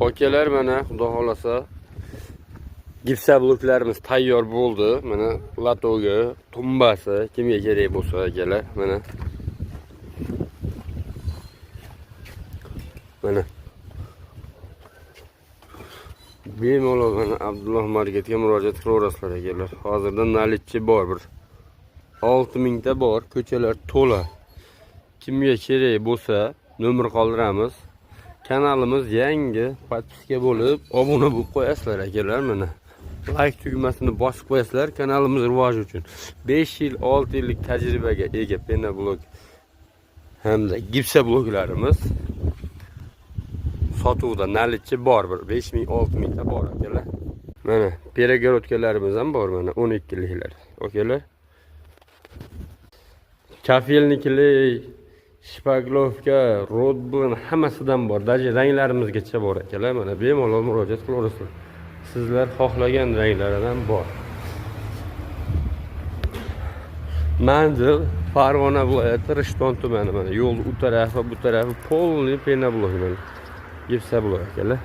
Okalar mana xudo xolasa gipsa bloklarimiz tayyor bo'ldi. Mana latoga, tumbasi kimga kerak bo'lsa akalar, mana. Mana. Bemalol mana Abdulloh marketga murojaat qilaverasizlar akalar. Hozirda nalitchi bor bir 6000 ta bor, ko'chalar to'la. Kimga kerak bo'lsa nomer qoldiramiz. Kanalimiz yangi, podpiska bo'lib, obuna bo'lib qo'yasizlar akalar mana. Like tugmasini bosib qo'yasizlar kanalimiz rivoji uchun. 5 yil, 6 yillik tajribaga ega pena blok hamda gipsa bloklarimiz sotuvda nalitchi bor bir 5000, 6000 ta bor akalar. Mana peragorodkalarimiz ham bor mana 12 liklar. Akalar. Kafelniklar, shpaglovka, rodbun hammasidan bor. Даже ranglarimizgacha bor akalar. Mana bemalol murojaat qilaverasizlar. Sizlar xohlagan ranglaridan bor. Manzil Farg'ona viloyati Rishton tumani mana yo'l u tarafi bu tarafi polni pena blok mana. Gipsa blok akalar.